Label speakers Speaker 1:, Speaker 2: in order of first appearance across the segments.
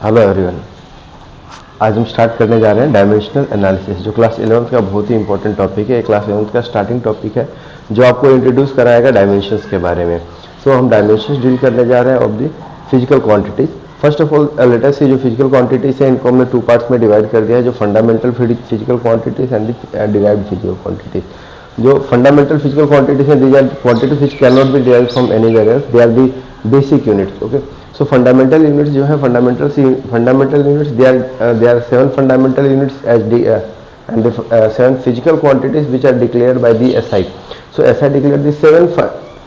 Speaker 1: Hello everyone, आज हम start करने जा रहे हैं डायमेंशनल एनालिसिस, जो क्लास 11th का बहुत ही इंपॉर्टेंट टॉपिक है। क्लास 11th का स्टार्टिंग टॉपिक है जो आपको इंट्रोड्यूस कराएगा डायमेंशंस के बारे में। सो हम डायमेंशंस डील करने जा रहे हैं of the physical quantities. First of all let us see जो फिजिकल क्वांटिटीज है इनको हमने टू पार्ट्स में डिवाइड कर दिया है, जो fundamental physical quantities and derived physical quantities. जो फंडामेंटल फिजिकल क्वांटिटीज हैं, these are quantities which can not be derived from anywhere else, they are the basic units. Okay, so fundamental units जो है fundamental units, they are 7 fundamental units as and the 7 physical quantities which are declared by the SI. So SI declared the 7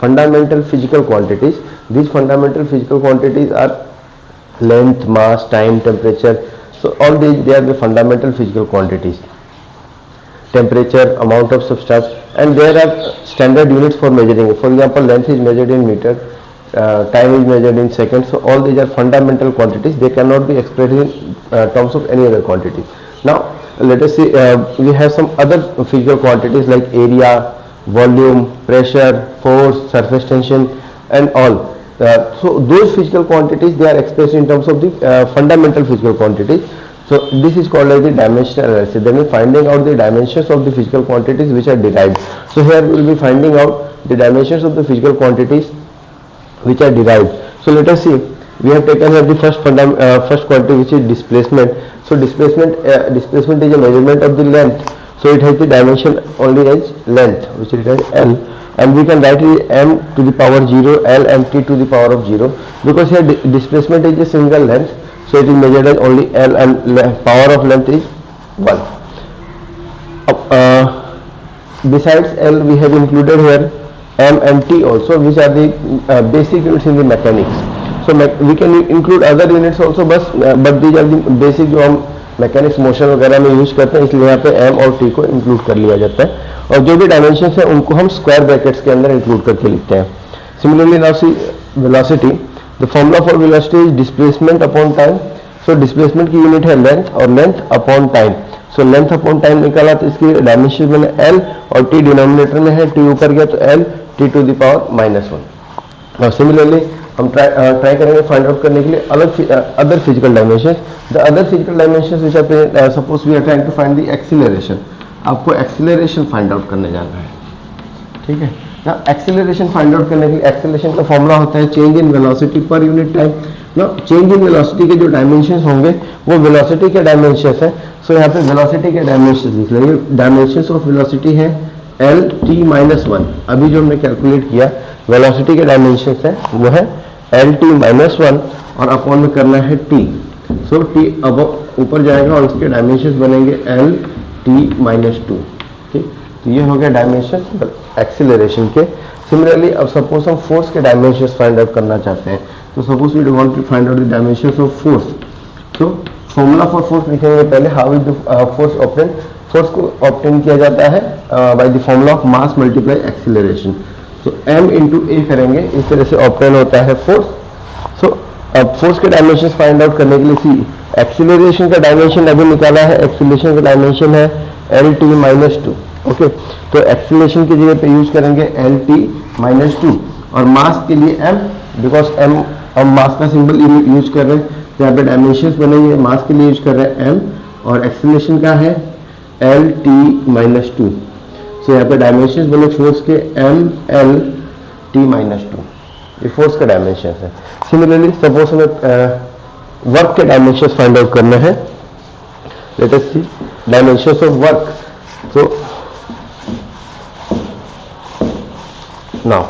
Speaker 1: fundamental physical quantities. These fundamental physical quantities are length, mass, time, temperature. So all these, they are the fundamental physical quantities. Temperature, amount of substance, and there are standard units for measuring it. For example, length is measured in meter, time is measured in seconds. So all these are fundamental quantities. They cannot be expressed in terms of any other quantity. Now let us see, we have some other physical quantities like area, volume, pressure, force, surface tension, and all. So those physical quantities, they are expressed in terms of the fundamental physical quantities. So this is called as the dimensional analysis. Then we finding out the dimensions of the physical quantities which are derived. So here we will be finding out the dimensions of the physical quantities which are derived. So let us see, we have taken here the first quantity, which is displacement. So displacement is a measurement of the length. So it has the dimension only as length, which is L, and we can write it m to the power 0, L and t to the power of 0, because here displacement is a single length, so it is measured as only L, and power of length is 1. Besides L, we have included here m and t also, which are the basic units in the mechanics. So we can include other units also, but these are the basic जो हम mechanics motion वगैरह में use करते हैं, इसलिए यहाँ पे m और t को इंक्लूड कर लिया जाता है, और जो भी डायमेंशंस है उनको हम स्क्वायर ब्रैकेट्स के अंदर इंक्लूड करके लिखते हैं. Similarly now see velocity. The formula for velocity is displacement upon time. So displacement की यूनिट है लेंथ, और length upon time. So length upon time निकाला तो इसकी डायमेंशन मैंने l, और t डिनोमिनेटर में है, t ऊपर गया तो l, t to the power -1. और सिमिलरली हम ट्राई करेंगे फाइंड आउट करने के लिए other physical dimensions. The other physical dimensions which are suppose we are trying to find the acceleration. आपको एक्सीलरेशन फाइंड आउट करने जाना है, ठीक है ना. एक्सीलरेशन फाइंड आउट करने के लिए एक्सीलरेशन का फॉर्मूला होता है change in velocity per unit time. ना चेंज इन वेलोसिटी के जो डायमेंशंस होंगे वो वेलोसिटी के डायमेंशंस है. सो यहाँ पे वेलोसिटी के डायमेंशंस लिख लेंगे. डायमेंशंस ऑफ वेलोसिटी है एल टी माइनस 1. अभी जो हमने कैलकुलेट किया वेलोसिटी के डायमेंशंस है वो है एल टी माइनस 1, और अपॉन में करना है टी. सो टी अब ऊपर जाएगा और इसके डायमेंशंस बनेंगे एल टी माइनस 2. ठीक, तो ये हो गया डायमेंशन एक्सीलरेशन के. सिमिलरली अब सपोज हम फोर्स के डायमेंशंस फाइंड आउट करना चाहते हैं, तो suppose we want to find out the dimensions of force. तो फॉर्मूला फॉर फोर्स लिखेंगे पहले. How is the force obtain. Force को ऑब्टेन किया जाता है by the formula of mass multiply acceleration. तो m इंटू ए करेंगे, इस तरह से ऑब्टेन होता है फोर्स. सो अब फोर्स के डायमेंशंस फाइंड आउट करने के लिए सी एक्सीलरेशन का डायमेंशन अभी निकाला है. एक्सीलरेशन का डायमेंशन है एल टी माइनस 2. ओके, तो एक्सीलरेशन की जगह पे यूज करेंगे एल टी माइनस 2, और मास के लिए m, बिकॉज m हम मास का सिंबल यूज कर रहे हैं, तो यहाँ पे डायमेंशंस बनेंगे. मास के लिए यूज कर रहे हैं m, और एक्सीलरेशन का है एल टी माइनस 2. सो यहाँ पे डायमेंशंस बने फोर्स के m l t माइनस 2. ये फोर्स का डायमेंशन है. सिमिलरली सपोज हमें वर्क के डायमेंशंस फाइंड आउट करना है. Let us see dimensions of work. So now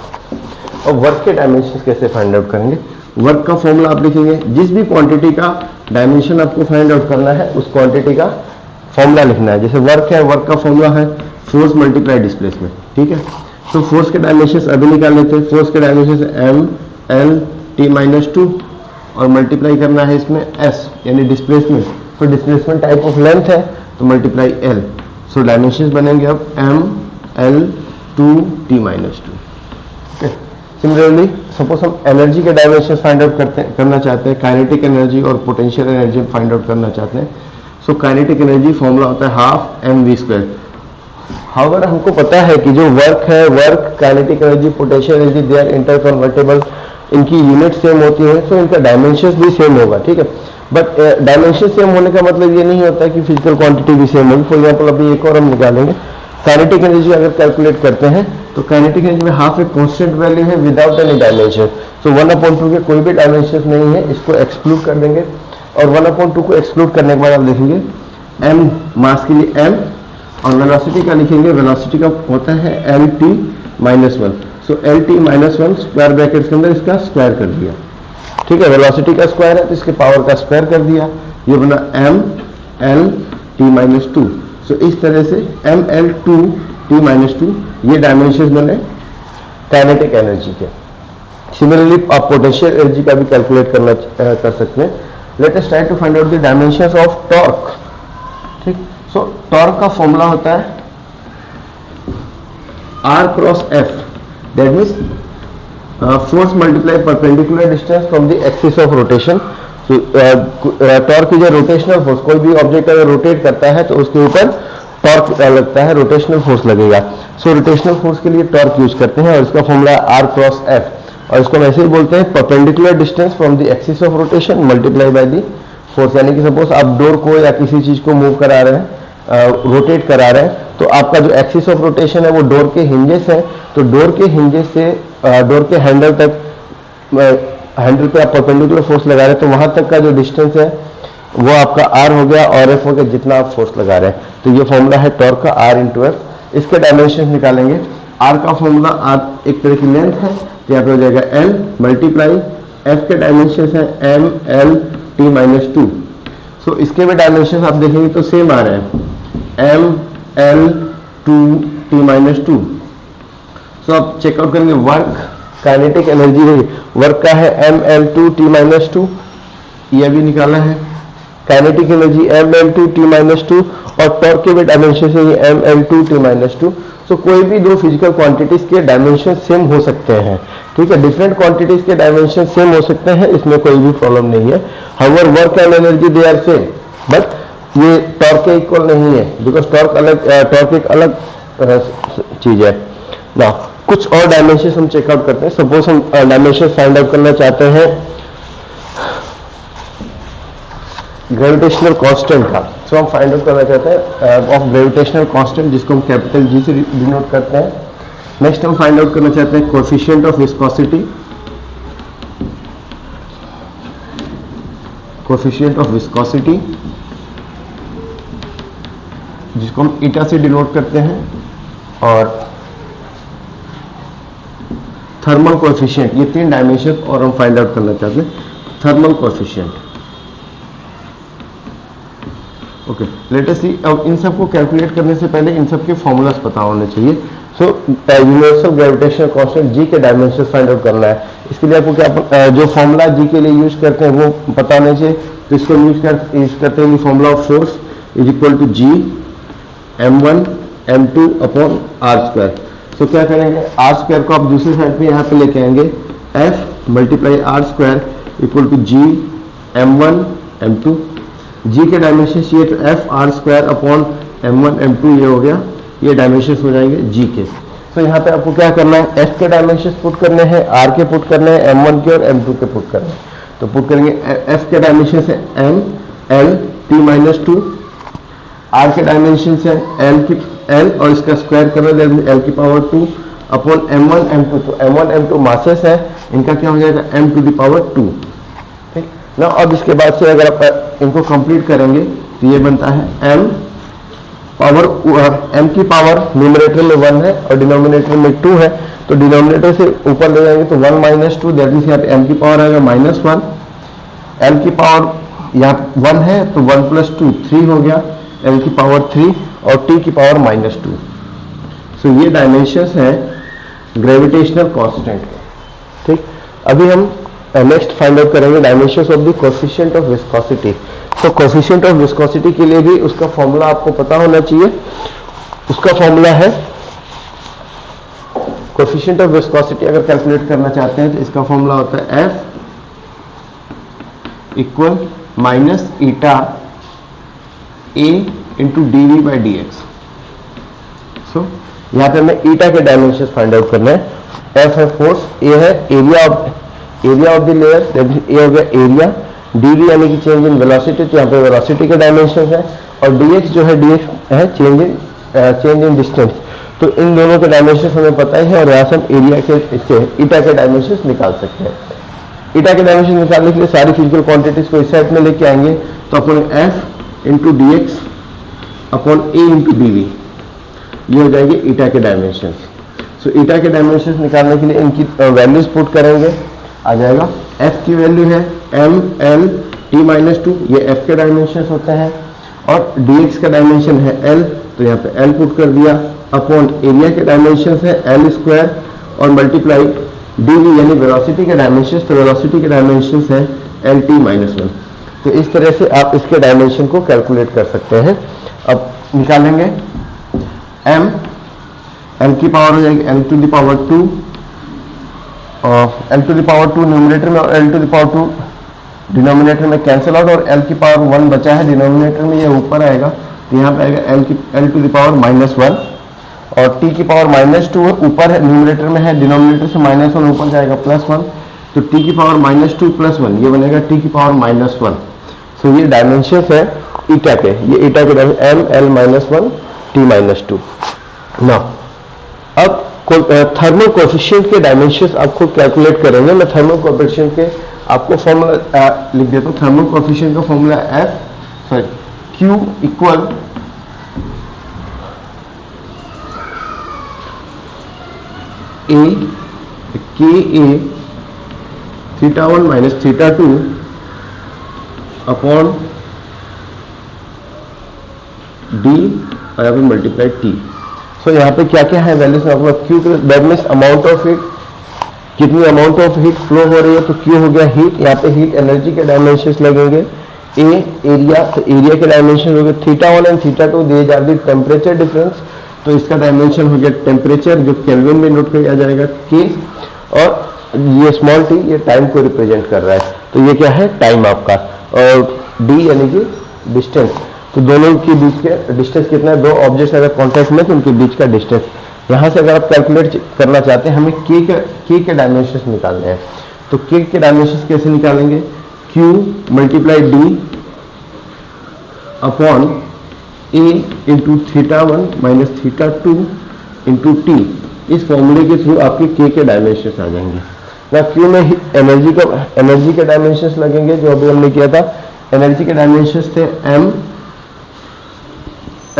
Speaker 1: अब वर्क के डायमेंशंस कैसे फाइंड आउट करेंगे. वर्क का फॉर्मूला आप लिखेंगे. जिस भी क्वांटिटी का डायमेंशन आपको फाइंड आउट करना है उस क्वांटिटी का फॉर्मूला लिखना है. जैसे वर्क है, वर्क का फॉर्मूला है फोर्स मल्टीप्लाई डिस्प्लेसमेंट. ठीक है, तो फोर्स के डायमेंशंस अभी निकाल लेते हैं. फोर्स के dimensions m l t minus 2, और मल्टीप्लाई करना है इसमें s यानी डिस्प्लेसमेंट. तो डिस्प्लेसमेंट टाइप ऑफ लेंथ है तो मल्टीप्लाई l. सो डायमेंशंस बनेंगे अब m l 2 t minus 2. Okay, similarly suppose हम एनर्जी के डायमेंशंस फाइंड आउट करना चाहते हैं. काइनेटिक एनर्जी और पोटेंशियल एनर्जी फाइंड आउट करना चाहते हैं. सो काइनेटिक एनर्जी फॉर्मूला होता है half m v square. However हमको पता है कि जो वर्क है, work, kinetic energy, potential energy, they are interconvertible इनकी यूनिट सेम होती है, तो इनका डायमेंशन भी सेम होगा, ठीक है। बट डायमेंशन सेम होने का मतलब ये नहीं होता कि फिजिकल क्वांटिटी भी सेम होगी। फॉर एग्जाम्पल अभी एक और हम निकालेंगे, काइनेटिक एनर्जी अगर कैलकुलेट करते हैं तो काइनेटिक एनर्जी में हाफ एक कांस्टेंट वैल्यू है विदाउट एनी डायमेंशन। सो 1/2 के कोई भी डायमेंशन नहीं है, इसको एक्सक्लूड कर देंगे। और 1/2 को एक्सक्लूड करने के बाद आप देखेंगे m मास के लिए m, और वेलोसिटी का लिखेंगे, वेलोसिटी का होता है lt-1। सो lt-1 स्क्वायर ब्रैकेट के अंदर इसका स्क्वायर कर दिया, ठीक है। वेलोसिटी का स्क्वायर है तो इसके पावर का स्क्वायर कर दिया, ये बना mlt-2। सो इस तरह से ml2t-2 ये डायमेंशन बने काइनेटिक एनर्जी के। सिमिलरली आप पोटेंशियल एनर्जी का भी कैलकुलेट कर सकते हैं। Let us try to find out the dimensions of torque, ठीक। सो टॉर्क का फॉर्मूला होता है R cross F, that means force multiply perpendicular distance from the axis of rotation. Torque की जो रोटेशनल फोर्स, कोई भी ऑब्जेक्ट अगर rotate करता है तो उसके ऊपर टॉर्क लगता है, रोटेशनल फोर्स लगेगा। सो रोटेशनल फोर्स के लिए टॉर्क यूज करते हैं और इसका फॉर्मूला R क्रॉस F, और इसको हम ऐसे ही बोलते हैं perpendicular distance from the axis of rotation multiply by the force. यानी कि सपोज आप डोर को या किसी चीज को मूव करा रहे हैं, रोटेट करा रहे हैं, तो आपका जो एक्सिस ऑफ रोटेशन है वो डोर के हिंजेस है, तो डोर के हिंजेस से डोर के हैंडल तक, हैंडल पे आप परपेंडिकुलर फोर्स लगा रहे हैं, तो वहां तक का जो डिस्टेंस है वो आपका R हो गया, और F हो गया जितना आप फोर्स लगा रहे हैं। तो ये फॉर्मूला है टॉर्क का R इंटू F। इसके डायमेंशन निकालेंगे। R का फॉर्मूला R एक तरह की लेंथ है, तो यहाँ पे हो जाएगा L मल्टीप्लाई F के डायमेंशन है mlt-2। सो इसके भी डायमेंशन आप देखेंगे तो सेम आ रहे हैं ml2t-2। सो आप चेकआउट करेंगे वर्क, काइनेटिक एनर्जी वर्क का है ml2t-2, यह भी निकाला है। काइनेटिक एनर्जी ml2t-2 और टॉर्क के भी डायमेंशन है ये ml2t-2। सो कोई भी दो फिजिकल क्वांटिटीज के डायमेंशन सेम हो सकते हैं, ठीक है। डिफरेंट क्वांटिटीज के डायमेंशन सेम हो सकते हैं, इसमें कोई भी प्रॉब्लम नहीं है। However work and energy they are same, but ये टॉर्क के इक्वल नहीं है, बिकॉज टॉर्क एक अलग चीज है ना। कुछ और डायमेंशन हम चेकआउट करते हैं। सपोज हम डायमेंशन फाइंड आउट करना चाहते हैं ग्रेविटेशनल कांस्टेंट का। सो हम फाइंड आउट करना चाहते हैं ऑफ ग्रेविटेशनल कांस्टेंट, जिसको हम कैपिटल G से डिनोट करते हैं। नेक्स्ट हम फाइंड आउट करना चाहते हैं coefficient of viscosity, coefficient of viscosity जिसको हम ईटा से डिनोट करते हैं, और थर्मल कोएफिशिएंट, ये तीन डायमेंशन और हम फाइंड आउट करना चाहते हैं thermal coefficient. Okay, let us see. अब इन सब को कैलकुलेट करने से पहले इन सब के फॉर्मूलास पता होने चाहिए। So universal gravitational constant G के डायमेंशन फाइंड आउट करना है। इसके लिए आपको क्या जो फॉर्मूला G के लिए यूज करते हैं वो पता होना चाहिए। तो इसको यूज करते हैं formula of force is equal to G m1 m2 upon r square. तो क्या करेंगे, r स्क्वायर को आप दूसरी साइड पे यहाँ पे लेके आएंगे, f multiply r square equal to G m1 m2। G के डायमेंशन चाहिए तो f r square upon m1 m2 ये हो गया, ये डायमेंशन हो जाएंगे G के। तो यहाँ पे आपको क्या करना है, f के डायमेंशन पुट करने हैं, r के पुट करने हैं, m1 के और m2 के पुट करने हैं। तो पुट करेंगे f के डायमेंशन है m l t-2, r के डायमेंशन है l और इसका स्क्वायर करना l की पावर 2 अपॉन m1 m2। तो m1 m2 मासेस है, इनका क्या हो जाएगा m टू द पावर 2, ठीक ना। अब इसके बाद से अगर आप इनको कंप्लीट करेंगे तो ये बनता है m पावर m की पावर न्यूमरेटर में 1 है और डिनोमिनेटर में 2 है, तो डिनोमिनेटर से ऊपर ले जाएंगे तो 1 माइनस 2, दैट मीन्स यहाँ पे m की पावर आएगा -1, l की पावर यहाँ 1 है तो 1 प्लस 2 3 हो गया, l की पावर 3 और t की पावर -2। सो ये डायमेंशंस है ग्रेविटेशनल कांस्टेंट, ठीक। अभी हम नेक्स्ट फाइंड आउट करेंगे dimensions of the coefficient of viscosity. तो कोएफिशिएंट ऑफ विस्कोसिटी के लिए भी उसका फॉर्मूला आपको पता होना चाहिए। उसका फॉर्मूला है, कोएफिशिएंट ऑफ विस्कोसिटी अगर कैलकुलेट करना चाहते हैं तो इसका फॉर्मूला होता है F equal minus eta A into dV/dx। सो यहाँ पे हमें ईटा के डायमेंशन फाइंड आउट करना है। F है फोर्स, A है area of area of the layer, that mean A हो गया एरिया, dv यानी कि चेंज इन वेलोसिटी, तो यहाँ पे वेलोसिटी के डायमेंशन है, और dx जो है dx है चेंज इन डिस्टेंस। तो इन दोनों के डायमेंशन हमें पता ही है, और यहाँ से हम एरिया के ईटा के डायमेंशन निकाल सकते हैं। ईटा के डायमेंशन निकालने के लिए सारी फिजिकल क्वांटिटीज को इस साइड में लेके आएंगे, तो अपन f into d x upon a into d v, ये हो जाएंगे ईटा के डायमेंशन। सो ईटा के डायमेंशन निकालने के लिए इनकी वैल्यूज पुट करेंगे, आ जाएगा f की वैल्यू है m l t माइनस 2, ये f के डायमेंशन होते हैं, और dx का डायमेंशन है l, तो यहाँ पे l पुट कर दिया, अपॉन एरिया के डायमेंशन है l स्क्वायर, और मल्टीप्लाई dv यानी वेलोसिटी के डायमेंशन, तो वेलोसिटी के डायमेंशन है l t माइनस 1। तो इस तरह से आप इसके डायमेंशन को कैलकुलेट कर सकते हैं। अब निकालेंगे m की पावर हो जाएगी l टू द पावर 2, और l to the power 2 numerator में, और l to the power 2 denominator में कैंसिल आउट, और l की पावर 1 बचा है डिनोमिनेटर में, ये ऊपर आएगा, तो यहाँ पे आएगा l to the power minus 1, और t की पावर माइनस 2 ऊपर है न्यूमरेटर में है, डिनोमिनेटर से माइनस 1 ऊपर जाएगा प्लस 1, तो t की पावर माइनस 2 प्लस 1, ये बनेगा t की पावर माइनस 1। सो ये डायमेंशन है ईटा के, ये ईटा के m l minus 1 t minus 2। Now अब थर्मल कोएफिशिएंट के डायमेंशंस आपको कैलकुलेट करेंगे। मैं थर्मल कोएफिशिएंट के आपको फॉर्मूला लिख देता हूँ। थर्मल कोएफिशिएंट का formula Q equal A KA θ1 minus θ2 upon D और यहाँ पे मल्टीप्लाई T। सो यहाँ पे क्या क्या है वैल्यूज में आपको Q, that means amount of heat, कितनी अमाउंट ऑफ हीट फ्लो हो रही है, तो Q हो गया हीट, यहाँ पे हीट एनर्जी के डायमेंशंस लगेंगे, A एरिया, तो एरिया के डायमेंशन हो गए θ1 एंड θ2, दिए जा रही टेम्परेचर डिफरेंस, तो इसका डायमेंशन हो गया टेम्परेचर जो केल्विन में नोट किया जाएगा K, और ये स्मॉल t ये टाइम को रिप्रेजेंट कर रहा है, तो ये क्या है टाइम आपका, और D यानी कि डिस्टेंस, तो दोनों के बीच के डिस्टेंस कितना है, दो ऑब्जेक्ट्स अगर कॉन्टैक्ट में तो उनके बीच का डिस्टेंस। यहाँ से अगर आप कैलकुलेट करना चाहते हैं, हमें K के डायमेंशंस निकालने हैं, तो K के डायमेंशंस कैसे निकालेंगे, Q multiply D upon A into θ1 minus θ2 into T, इस फॉर्मूले के थ्रू आपके K के डायमेंशंस आ जाएंगे। ना Q में एनर्जी के डायमेंशंस लगेंगे, जो अभी हमने किया था, एनर्जी के डायमेंशंस थे m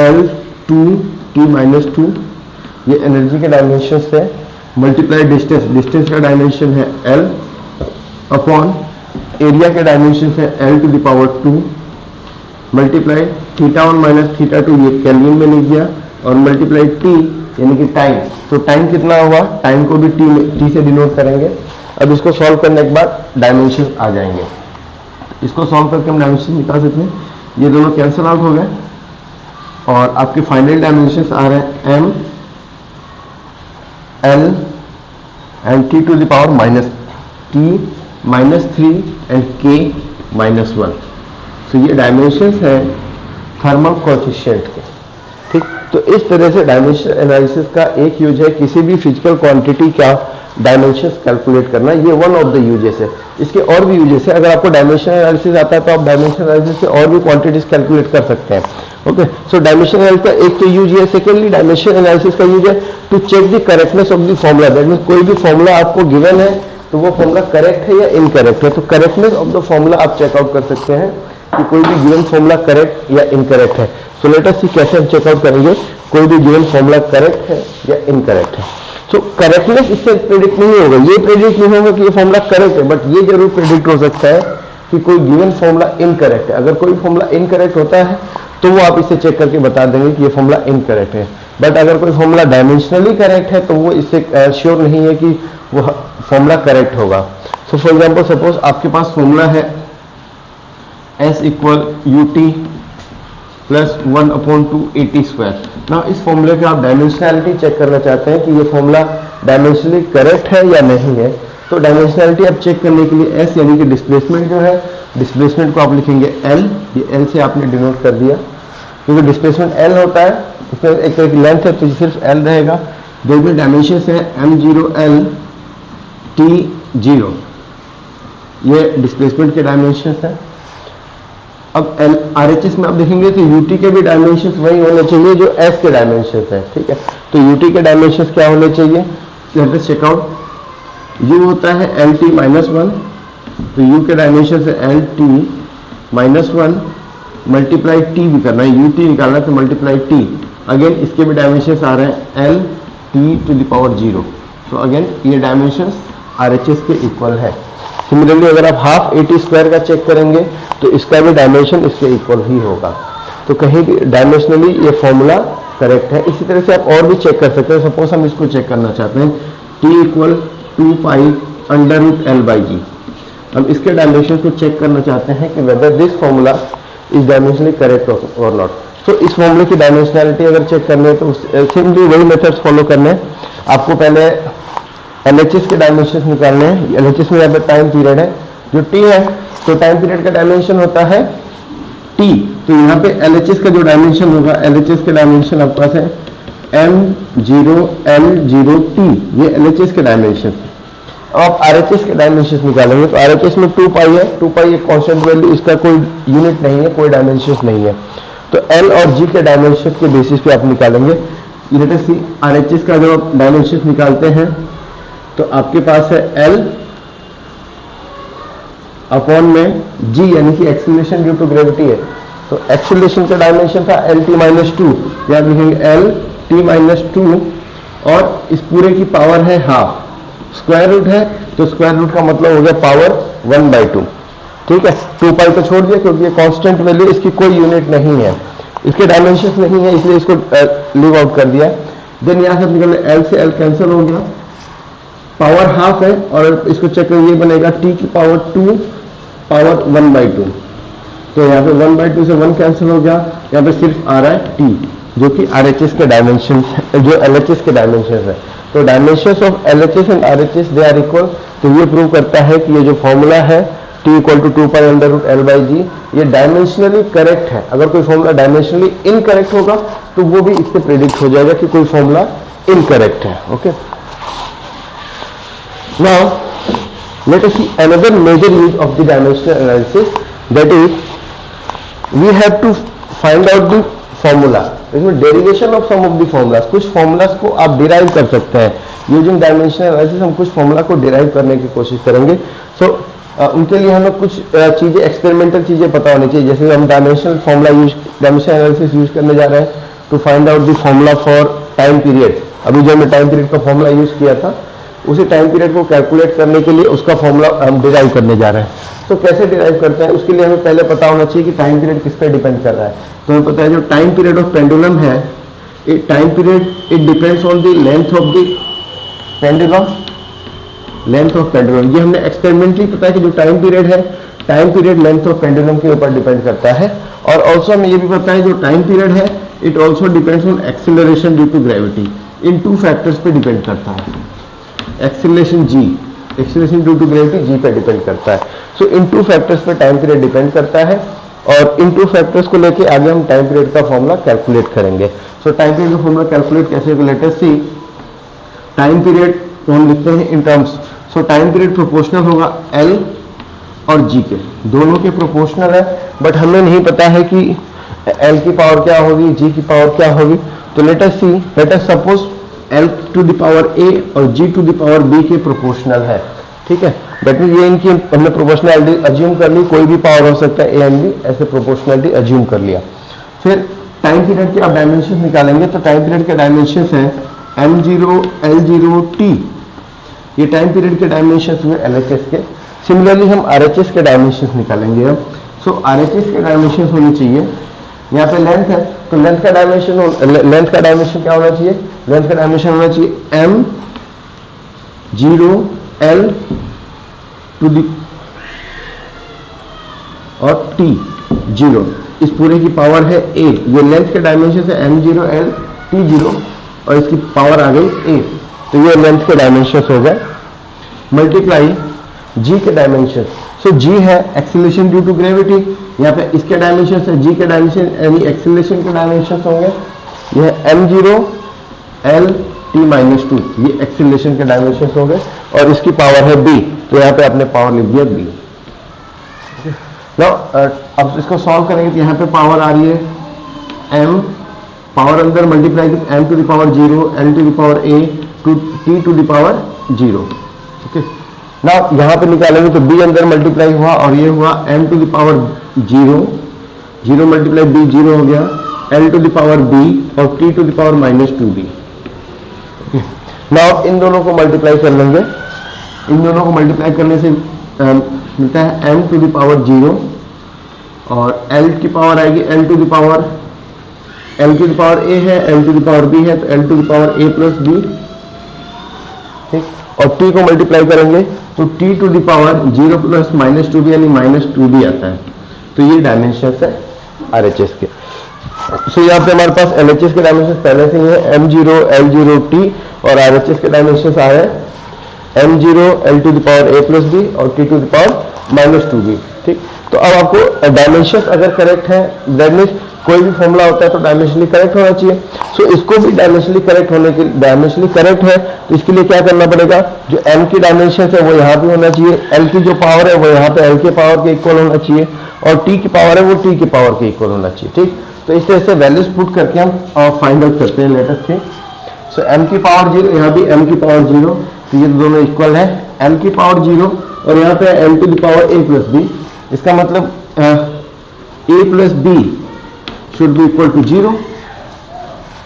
Speaker 1: l 2 t माइनस 2, ये एनर्जी के डायमेंशंस है, मल्टीप्लाई डिस्टेंस का डायमेंशन है l अपॉन एरिया के डायमेंशन है l to the power 2, multiply θ1 minus θ2, ये केल्विन में लिख दिया, और मल्टीप्लाई t यानी कि टाइम, तो टाइम कितना हुआ, टाइम को भी t से डिनोट करेंगे। अब इसको सॉल्व करने के बाद डायमेंशन आ जाएंगे, इसको सॉल्व करके हम डायमेंशन निकाल सकते हैं, ये दोनों कैंसिल आउट हो गए, और आपके फाइनल डायमेंशंस आ रहे हैं m l and t to the power minus t minus 3 and k minus 1। तो ये डायमेंशंस है थर्मल कोएफिशिएंट के, ठीक। तो इस तरह से डायमेंशन एनालिसिस का एक यूज है किसी भी फिजिकल क्वांटिटी का डायमेंशंस कैलकुलेट करना, ये वन ऑफ द यूजेस है। इसके और भी यूजेस है, अगर आपको डायमेंशन एनालिसिस आता है तो आप डायमेंशन एनालिसिस से और भी क्वांटिटीज कैलकुलेट कर सकते हैं। ओके, सो डायमेंशन एनालिसिस का एक तो यूज है। सेकेंडली डायमेंशन एनालिसिस का यूज है to check the correctness of the formula, that means कोई भी फॉर्मूला आपको गिवन है तो वो फॉर्मूला करेक्ट है या इनकरेक्ट है, तो करेक्टनेस ऑफ द फॉर्मूला आप चेकआउट कर सकते हैं कि कोई भी गिवन फॉर्मूला करेक्ट या इनकरेक्ट है। सो लेट अस सी कैसे हम चेकआउट करेंगे कोई भी गिवन फॉर्मूला करेक्ट है या इनकरेक्ट है। सो करेक्टनेस इससे प्रेडिक्ट नहीं होगा, ये प्रेडिक्ट नहीं होगा कि ये फॉर्मूला करेक्ट है, बट ये जरूर प्रेडिक्ट हो सकता है कि कोई गिवन फॉर्मूला इनकरेक्ट है। अगर कोई फॉर्मूला इनकरेक्ट होता है तो वो आप इसे चेक करके बता देंगे कि ये फॉर्मूला इनकरेक्ट है, बट अगर कोई फॉर्मूला डायमेंशनली करेक्ट है तो वो इससे श्योर नहीं है कि वो फॉर्मूला करेक्ट होगा। सो फॉर एग्जांपल सपोज आपके पास फॉर्मूला है S equal ut plus 1/2 AT square. ना इस फॉर्मूले के आप डायमेंशनैलिटी चेक करना चाहते हैं कि ये फॉर्मूला डायमेंशनली करेक्ट है या नहीं है, तो डायमेंशनैलिटी आप चेक करने के लिए S यानी कि डिस्प्लेसमेंट जो है, डिस्प्लेसमेंट को आप लिखेंगे L, ये L से आपने डिनोट कर दिया क्योंकि डिस्प्लेसमेंट L होता है, इसमें एक तरह की लेंथ है तो सिर्फ L रहेगा। दो में डायमेंशन है m0 L T0, ये डिस्प्लेसमेंट के डायमेंशन है। अब RHS में आप देखेंगे तो UT के भी डायमेंशन वही होने चाहिए जो S के डायमेंशन है, ठीक है। तो UT के डायमेंशन क्या होने चाहिए, let us check out. U होता है LT -1, तो U के डायमेंशन है LT -1 मल्टीप्लाई T भी करना है, UT निकालना है तो मल्टीप्लाई T। अगेन इसके भी डायमेंशन आ रहे हैं LT⁴0। तो अगेन ये डायमेंशन RHS के इक्वल है। सिमिलरली अगर आप हाफ AT² का चेक करेंगे तो इसका भी डायमेंशन इसके इक्वल ही होगा। तो कहीं भी डायमेंशनली ये फॉर्मूला करेक्ट है। इसी तरह से आप और भी चेक कर सकते हैं। सपोज हम इसको चेक करना चाहते हैं, T = 2π√L/G। हम इसके डायमेंशन को चेक करना चाहते हैं कि whether this formula is dimensionally correct और नॉट। तो इस फॉर्मूले की डायमेंशनलिटी अगर चेक करनी है तो सिंपली वही मेथड्स फॉलो करने हैं। आपको पहले LHS के डायमेंशन निकालने हैं। LHS में यहाँ पे टाइम पीरियड है जो T है, तो टाइम पीरियड का डायमेंशन होता है T। तो यहाँ पे LHS का जो डायमेंशन होगा, LHS के डायमेंशन आपके पास है M0L0T, ये LHS के डायमेंशन। अब आप RHS के डायमेंशन निकालेंगे तो RHS में 2π है, 2π एक कांस्टेंट वैल्यू, इसका कोई यूनिट नहीं है, कोई डायमेंशन नहीं है। तो L और G के डायमेंशन के बेसिस पे आप निकालेंगे। लेट अस सी, RHS का जो आप डायमेंशन निकालते हैं तो आपके पास है L अपॉन में G, यानी कि एक्सीलरेशन ड्यू टू ग्रेविटी है। तो एक्सीलरेशन का डायमेंशन था LT -2, याद लिखेंगे LT -2, और इस पूरे की पावर है हाफ। स्क्वायर रूट है तो स्क्वायर रूट का मतलब हो गया पावर 1/2, ठीक है। 2π को छोड़ दिया क्योंकि ये कांस्टेंट वैल्यू, इसकी कोई यूनिट नहीं है, इसके डायमेंशन नहीं है, इसलिए इसको लीव आउट कर दिया। देन यहां से निकल L से L कैंसिल हो गया, पावर हाफ है, और इसको चेक करें ये बनेगा T⁴ पावर 1/2। तो यहाँ पे 1/2 से 1 कैंसिल हो गया, यहाँ पे सिर्फ आ रहा है T, जो कि RHS के डायमेंशन, जो LHS के डायमेंशन है। तो dimensions of LHS and RHS they are equal. तो ये प्रूव करता है कि ये जो फॉर्मूला है T = 2π√L/G, ये डायमेंशनली करेक्ट है। अगर कोई फॉर्मूला डायमेंशनली इनकरेक्ट होगा तो वो भी इससे प्रेडिक्ट हो जाएगा कि कोई फॉर्मूला इनकरेक्ट है। Okay, now let us see another major use of the dimensional analysis, that is we have to find out the formula। इसमें derivation of some of the formulas, कुछ फॉर्मूलाज को आप derive कर सकते हैं using dimensional analysis. हम कुछ formula को डिराइव करने की कोशिश करेंगे। सो उनके लिए हमें कुछ चीजें, एक्सपेरिमेंटल चीजें पता होनी चाहिए। जैसे हम डायमेंशनल एनालिसिस यूज करने जा रहे हैं to find out the formula for time period. अभी जो हमने टाइम पीरियड का फॉर्मूला यूज किया था, उसी टाइम पीरियड को कैलकुलेट करने के लिए उसका फॉर्मूला हम डिराइव करने जा रहे हैं। तो कैसे डिराइव करते हैं, उसके लिए हमें पहले पता होना चाहिए कि टाइम पीरियड किस पे डिपेंड कर रहा है। तो हमें पता है जो टाइम पीरियड ऑफ पेंडुलम है, time period it depends on the length of the pendulum, length of pendulum. ये हमने एक्सपेरिमेंटली पता है कि जो टाइम पीरियड है, time period length of pendulum के ऊपर डिपेंड करता है। और ऑल्सो हमें ये भी पता है जो टाइम पीरियड है, it also depends on acceleration due to gravity. इन 2 फैक्टर्स पे डिपेंड करता है। Acceleration G, acceleration due to gravity G पे डिपेंड करता है। सो इन 2 फैक्टर्स पे टाइम पीरियड डिपेंड करता है, और इन 2 फैक्टर्स को लेके आगे हम टाइम पीरियड का फॉर्मूला कैलकुलेट करेंगे। सो टाइम पीरियड का फॉर्मूला कैलकुलेट कैसे, लेट अस सी। टाइम पीरियड को हम लिखते हैं in terms, so time period proportional होगा L और G के, दोनों के प्रोपोर्शनल है। बट हमें नहीं पता है कि L की पावर क्या होगी, G की पावर क्या होगी। तो let us see, let us suppose L to the power A और G to the power B के प्रोपोर्शनल है, ठीक है। दैट मींस ये इनकी हमने प्रोपोर्शनलिटी अज्यूम कर ली, कोई भी पावर हो सकता है A एंड B, ऐसे प्रोपोर्शनलिटी अज्यूम कर लिया। फिर टाइम पीरियड के आप डायमेंशन निकालेंगे, तो टाइम पीरियड के डायमेंशन है M0L0T, ये टाइम पीरियड के डायमेंशन हुए LHS के। सिमिलरली हम RHS के डायमेंशन निकालेंगे अब। सो RHS के डायमेंशन होने चाहिए, यहाँ पे लेंथ है तो लेंथ का डायमेंशन क्या होना चाहिए, लेंथ का डायमेंशन होना चाहिए M0L टू दी और T 0, इस पूरे की पावर है A। ये लेंथ के डायमेंशन है M0L T0 और इसकी पावर आ गई A। तो ये लेंथ के डायमेंशन हो गए, मल्टीप्लाई G के डायमेंशन। सो G है एक्सीलरेशन ड्यू टू ग्रेविटी, यहाँ पे इसके डायमेंशन है G के डायमेंशन, यानी एक्सीलरेशन के डायमेंशन होंगे। यह M0L T -2, ये एक्सीलरेशन के डायमेंशन हो गए, और इसकी पावर है B, तो यहाँ पे आपने पावर लिख दिया B। नाउ अब इसको सॉल्व करेंगे तो यहाँ पे पावर आ रही है m, पावर अंदर मल्टीप्लाई की m to the power 0, l to the power a to t to the power 0। Okay, now यहाँ पे निकालेंगे तो b अंदर मल्टीप्लाई हुआ और ये हुआ m to the power 0, 0 multiply b 0 हो गया, l to the power b और t to the power -2b। Now इन दोनों को मल्टीप्लाई कर लेंगे, इन दोनों को मल्टीप्लाई करने से मिलता है m टू द पावर 0 और l की पावर आएगी l to the power a है, l to the power b है तो l to the power a plus b, ठीक, और t को मल्टीप्लाई करेंगे तो t to the power 0 plus -2b यानी -2b आता है। तो ये डायमेंशन है RHS के। सो यहाँ पे हमारे पास LHS के डायमेंशन पहले से ही है m0, l0, t, और RHS के डायमेंशन आ रहे हैं m0, l to the power a plus b और t to the power -2b। ठीक, तो अब आपको डायमेंशन अगर करेक्ट है, दैट मीन्स कोई भी फॉर्मूला होता है तो डायमेंशनली करेक्ट होना चाहिए। सो इसको भी डायमेंशनली करेक्ट होने के डायमेंशनली करेक्ट है तो इसके लिए क्या करना पड़ेगा, जो m की डायमेंशन है वो यहाँ पे होना चाहिए, l की जो पावर है वो यहाँ पे l के पावर के इक्वल होना चाहिए और t की पावर है वो t की पावर के इक्वल होना चाहिए। ठीक, तो इस तरह से वैल्यूज पुट करके हम फाइंड आउट करते हैं लेटर से। सो m की पावर 0, यहाँ भी m की पावर 0, तो ये दोनों इक्वल है, m की पावर 0 और यहाँ पे l to the power a plus b, इसका मतलब a plus b should be equal to 0।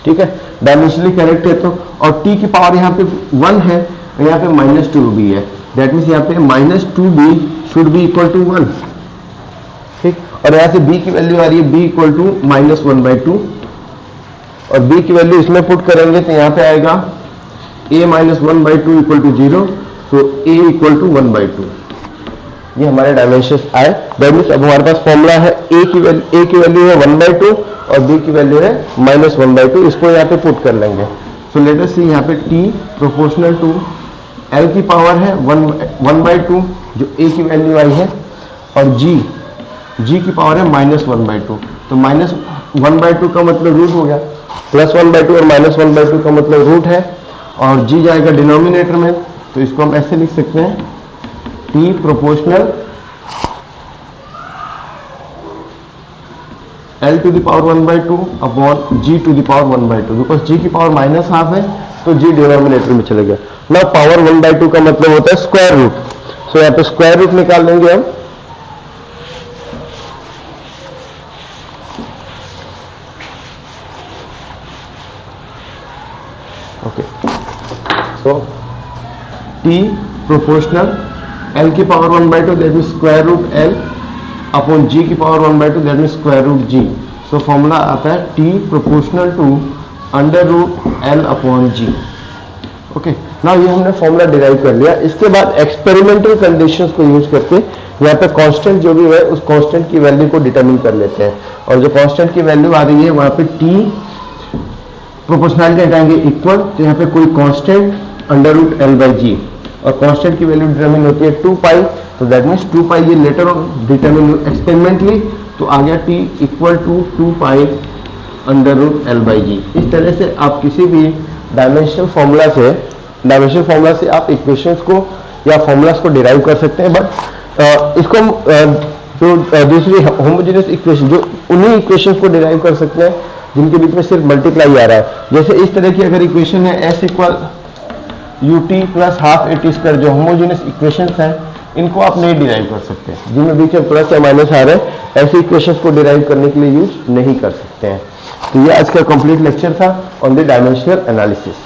Speaker 1: ठीक है, डायमेंशनली करेक्ट है तो, और t की पावर यहाँ पे 1 है और यहाँ पे -2b है, दैट मीन्स यहाँ पे -2b should be equal to 1। ठीक, और यहाँ से b की वैल्यू आ रही है b इक्वल टू -1/2 और b की वैल्यू इसमें पुट करेंगे तो यहाँ पे आएगा a -1/2 इक्वल टू 0, तो a इक्वल टू 1/2। ये हमारे डायमेंशन आए। दैट मीन्स अब हमारे पास फॉर्मूला है a की वैल्यू है 1/2 और b की वैल्यू है -1/2, इसको यहाँ पे पुट कर लेंगे। सो लेट अस सी, यहाँ पे t प्रोपोर्शनल टू l की पावर है 1/2 जो a की वैल्यू आई है, और g की पावर है -1/2, तो -1/2 का मतलब रूट हो गया, +1/2 और -1/2 का मतलब रूट है, और g जाएगा डिनोमिनेटर में, तो इसको हम ऐसे लिख सकते हैं t proportional l to the power 1/2 upon g to the power 1/2, because g की पावर -½ है तो g डिनोमिनेटर में चले गया। ना पावर 1/2 का मतलब होता है स्क्वायर रूट, सो यहाँ पे स्क्वायर रूट निकाल लेंगे हम। Okay, so t proportional l की power 1/2 that mean square root l upon g की power 1/2 that mean square root g। So formula आता है t proportional to √l upon g। Okay, now ये हमने formula derive कर लिया। इसके बाद एक्सपेरिमेंटल कंडीशंस को यूज करके यहाँ पे कांस्टेंट जो भी है उस कांस्टेंट की वैल्यू को डिटरमिन कर लेते हैं, और जो कांस्टेंट की वैल्यू आ रही है वहां पे t प्रोपोर्शनल हटाएंगे इक्वल, तो यहाँ पे कोई कांस्टेंट √l/g, और कांस्टेंट की वैल्यू डिटरमिन होती है 2π, तो दैट मीन्स 2π ये लेटर ऑन डिटरमिन एक्सपेरिमेंटली, तो आ गया t इक्वल टू 2π √l/g। इस तरह से आप किसी भी डायमेंशनल फॉर्मूला से आप इक्वेशंस को या फॉर्मूलास को डिराइव कर सकते हैं। बट इसको हम जो दूसरी होमोजेनियस इक्वेशन, जो उन्हीं इक्वेशंस को डिराइव कर सकते हैं जिनके बीच में सिर्फ मल्टीप्लाई आ रहा है। जैसे इस तरह की अगर इक्वेशन है s equal ut plus half at², जो होमोजेनियस इक्वेशंस हैं इनको आप नहीं डिराइव कर सकते, जिनमें बीच में प्लस या माइनस आ रहा है, ऐसी इक्वेशंस को डिराइव करने के लिए यूज नहीं कर सकते हैं। तो ये आज का कंप्लीट लेक्चर था ऑन द डायमेंशनल एनालिसिस।